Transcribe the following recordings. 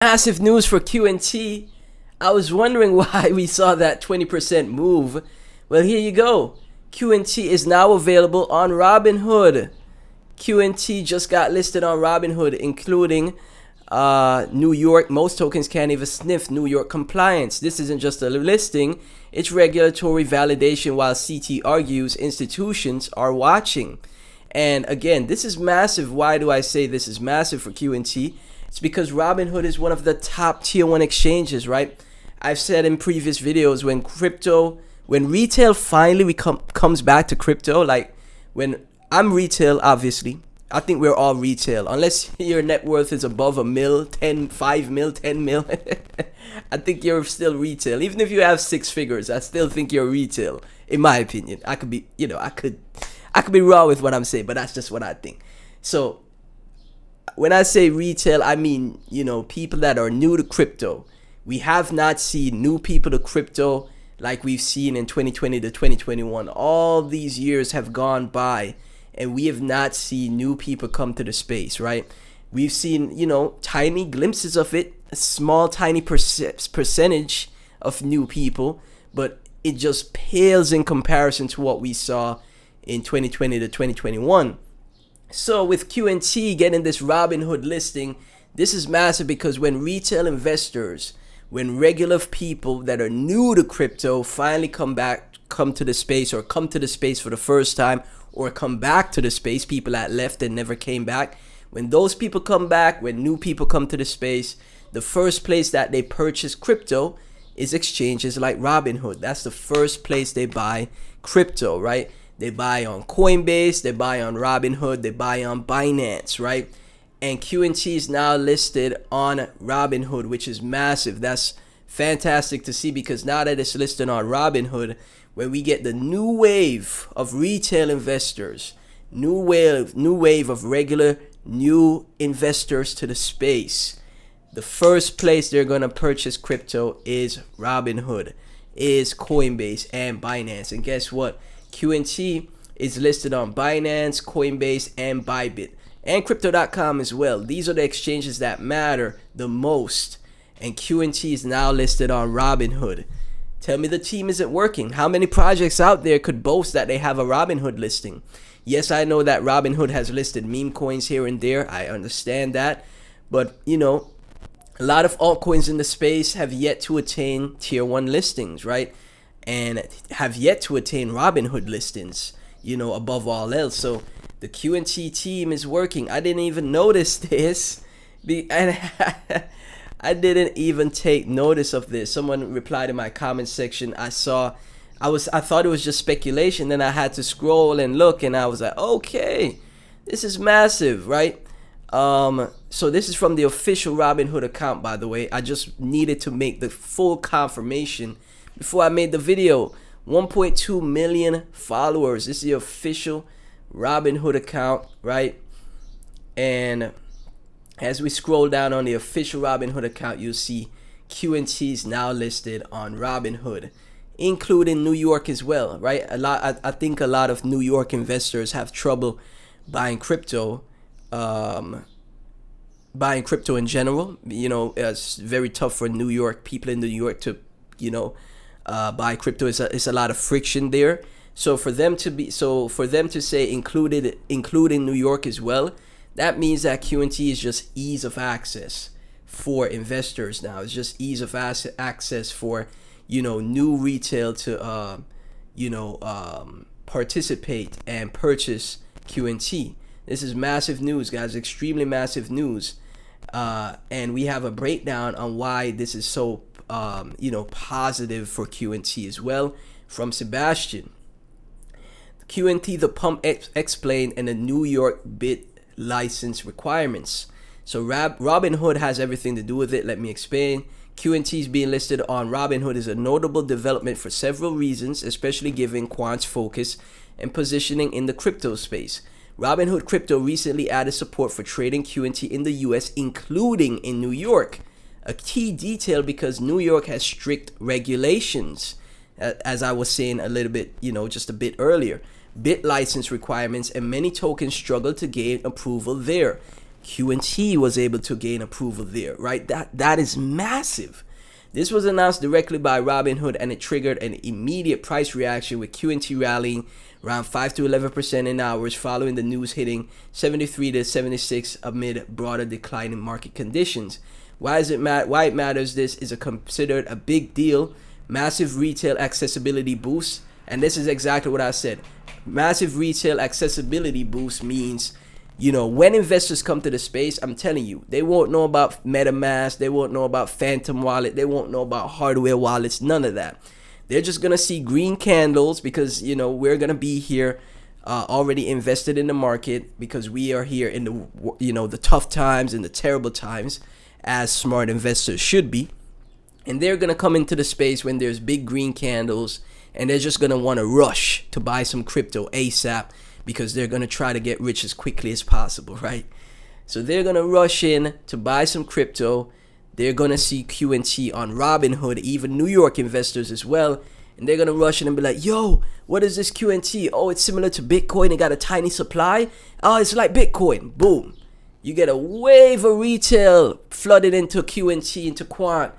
Massive news for QNT. I was wondering why we saw that 20% move. Well, here you go. QNT is now available on Robinhood. QNT just got listed on Robinhood, including New York. Most tokens can't even sniff New York compliance. This isn't just a listing, it's regulatory validation, while CT argues institutions are watching. And again, this is massive. Why do I say this is massive for QNT? It's because Robinhood is one of the top tier 1 exchanges, right? I've said in previous videos, when retail finally comes back to crypto, like when I'm retail, obviously, I think we're all retail. Unless your net worth is above a mil, 5 mil, 10 mil, I think you're still retail. Even if you have 6 figures, I still think you're retail, in my opinion. I could be, I could be wrong with what I'm saying, but that's just what I think. So when I say retail, I mean, people that are new to crypto. We have not seen new people to crypto like we've seen in 2020 to 2021. All these years have gone by and we have not seen new people come to the space, right? We've seen, tiny glimpses of it, a small, tiny percentage of new people, but it just pales in comparison to what we saw in 2020 to 2021. So with QNT getting this Robinhood listing, this is massive because when retail investors, when regular people that are new to crypto finally come to the space, or come to the space for the first time, or come back to the space, people that left and never came back, when those people come back, when new people come to the space, the first place that they purchase crypto is exchanges like Robinhood. That's the first place they buy crypto, right? They buy on Coinbase, they buy on Robinhood, they buy on Binance, right? And QNT is now listed on Robinhood, which is massive. That's fantastic to see, because now that it's listed on Robinhood, when we get the new wave of retail investors, new wave of regular new investors to the space, the first place they're going to purchase crypto is Robinhood, is Coinbase and Binance. And guess what? QNT is listed on Binance, Coinbase, and Bybit, and Crypto.com as well. These are the exchanges that matter the most, and QNT is now listed on Robinhood. Tell me the team isn't working. How many projects out there could boast that they have a Robinhood listing? Yes, I know that Robinhood has listed meme coins here and there. I understand that, but a lot of altcoins in the space have yet to attain tier 1 listings, right? And have yet to attain Robinhood listings, above all else. So the QNT team is working. I didn't even notice this. And I didn't even take notice of this. Someone replied in my comment section. I thought it was just speculation. Then I had to scroll and look, and I was like, okay, this is massive, right? So this is from the official Robinhood account, by the way. I just needed to make the full confirmation before I made the video. 1.2 million followers. This is the official Robinhood account, right? And as we scroll down on the official Robinhood account, you'll see QNT is now listed on Robinhood, including New York as well, right? I think a lot of New York investors have trouble buying crypto. Buying crypto in general, it's very tough for New York people in New York to, buy crypto. It's a lot of friction there. So for them to say including New York as well, that means that QNT is just ease of access for investors now. It's just ease of access for new retail to participate and purchase QNT. This is massive news, guys. Extremely massive news. And we have a breakdown on why this is so positive for QNT as well from Sebastian. QNT, the pump explained, and the New York bit license requirements. So Robinhood has everything to do with it. Let me explain. QNT's being listed on Robinhood is a notable development for several reasons, especially given Quant's focus and positioning in the crypto space. Robinhood Crypto recently added support for trading QNT in the US, including in New York. A key detail, because New York has strict regulations, as I was saying a little bit, just a bit earlier. Bit license requirements, and many tokens struggle to gain approval there. QNT was able to gain approval there, right? That is massive. This was announced directly by Robinhood, and it triggered an immediate price reaction, with QNT rallying around 5 to 11% in hours following the news, hitting 73 to 76 amid broader decline in market conditions. Why it matters? This is considered a big deal. Massive retail accessibility boost, and this is exactly what I said. Massive retail accessibility boost means, when investors come to the space, I'm telling you, they won't know about MetaMask, they won't know about Phantom Wallet, they won't know about hardware wallets, none of that. They're just going to see green candles because, we're going to be here already invested in the market, because we are here in the tough times and the terrible times, as smart investors should be. And they're going to come into the space when there's big green candles, and they're just going to want to rush to buy some crypto ASAP, because they're going to try to get rich as quickly as possible, right? So they're going to rush in to buy some crypto. They're going to see QNT on Robinhood, even New York investors as well. And they're going to rush in and be like, yo, what is this QNT? Oh, it's similar to Bitcoin. It got a tiny supply. Oh, it's like Bitcoin. Boom. You get a wave of retail flooded into QNT, into Quant.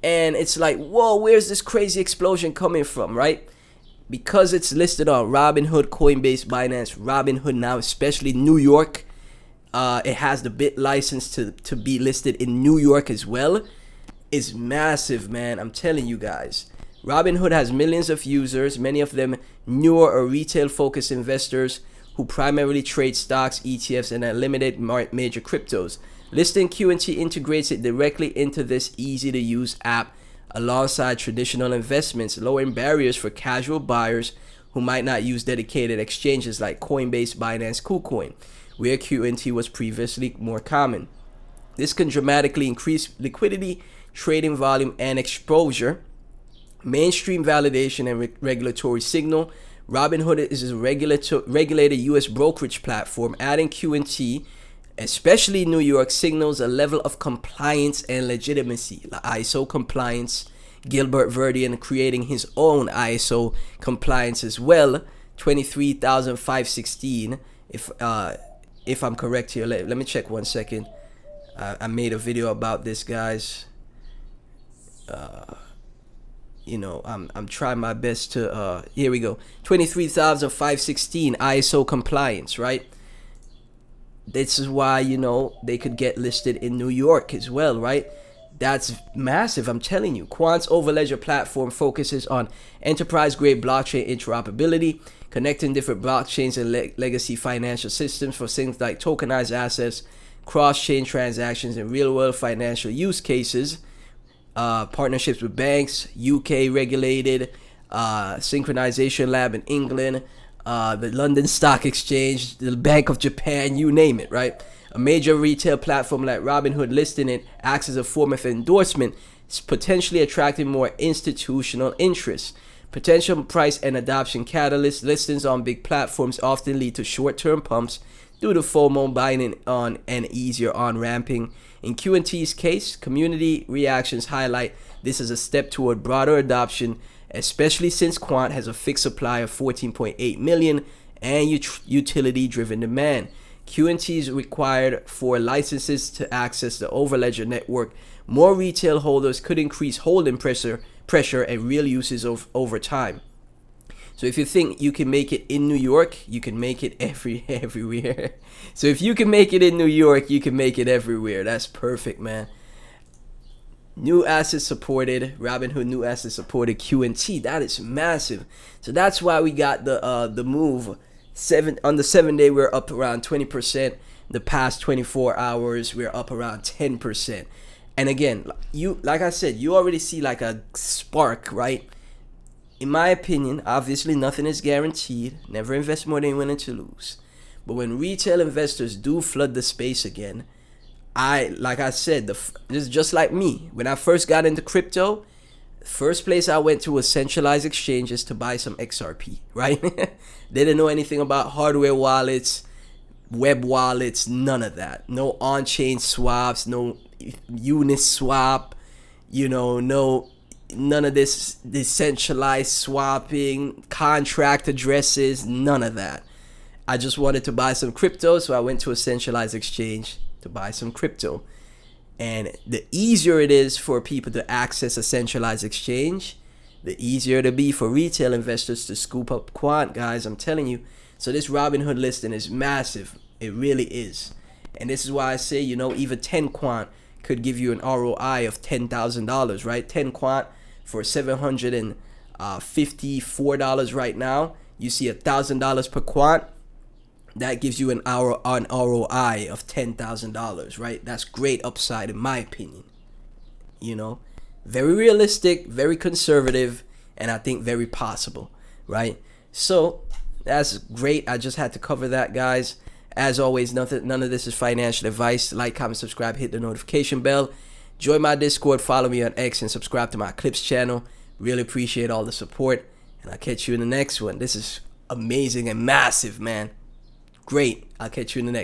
And it's like, whoa, where's this crazy explosion coming from, right? Because it's listed on Robinhood, Coinbase, Binance, Robinhood now, especially New York. It has the bit license to be listed in New York as well. It's massive, man. I'm telling you guys. Robinhood has millions of users, many of them newer or retail-focused investors who primarily trade stocks, ETFs, and limited major cryptos. Listing QNT integrates it directly into this easy-to-use app alongside traditional investments, lowering barriers for casual buyers who might not use dedicated exchanges like Coinbase, Binance, KuCoin, where QNT was previously more common. This can dramatically increase liquidity, trading volume, and exposure. Mainstream validation and regulatory signal. Robinhood is a regulated U.S. brokerage platform. Adding QNT, especially New York, signals a level of compliance and legitimacy. ISO compliance. Gilbert Verdian creating his own ISO compliance as well. 23,516. If I'm correct here, let me check 1 second. I made a video about this, guys. I'm trying my best to. Here we go. 23,516 ISO compliance, right? This is why, they could get listed in New York as well, right? That's massive, I'm telling you. Quant's Overledger platform focuses on enterprise-grade blockchain interoperability, connecting different blockchains and legacy financial systems for things like tokenized assets, cross-chain transactions, and real-world financial use cases. Partnerships with banks, UK regulated, Synchronization Lab in England, the London Stock Exchange, the Bank of Japan, you name it, right? A major retail platform like Robinhood Listing it acts as a form of endorsement, potentially attracting more institutional interest. Potential price and adoption catalysts. Listings on big platforms often lead to short-term pumps due to FOMO, buying on, and easier on-ramping. In QNT's case, community reactions highlight this as a step toward broader adoption, especially since Quant has a fixed supply of 14.8 million and utility-driven demand. QNT is required for licenses to access the Overledger network. More retail holders could increase holding pressure and real uses over time. So if you think you can make it in New York, you can make it everywhere. So if you can make it in New York, you can make it everywhere. That's perfect, man. New assets supported. Robinhood new assets supported QNT. That is massive. So that's why we got the move. On the 7 day, we're up around 20%. The past 24 hours, we're up around 10%. And again, like I said, you already see like a spark, right? In my opinion, obviously nothing is guaranteed. Never invest more than you're willing to lose. But when retail investors do flood the space again, like I said, this is just like me. When I first got into crypto, first place I went to was centralized exchanges to buy some XRP, right? They didn't know anything about hardware wallets, web wallets, none of that. No on-chain swaps, no Uniswap, none of this decentralized swapping, contract addresses, none of that. I just wanted to buy some crypto, so I went to a centralized exchange to buy some crypto. And the easier it is for people to access a centralized exchange, the easier it'll be for retail investors to scoop up quant, guys. I'm telling you. So this Robinhood listing is massive. It really is. And this is why I say, you know, even 10 quant could give you an ROI of $10,000, right? 10 quant for $754 right now. You see $1,000 per quant. That gives you an ROI of $10,000, right? That's great upside in my opinion. You know, very realistic, very conservative, and I think very possible, right? So that's great. I just had to cover that, guys. As always, none of this is financial advice. Like, comment, subscribe, hit the notification bell. Join my Discord, follow me on X, and subscribe to my Clips channel. Really appreciate all the support, and I'll catch you in the next one. This is amazing and massive, man. Great. I'll catch you in the next.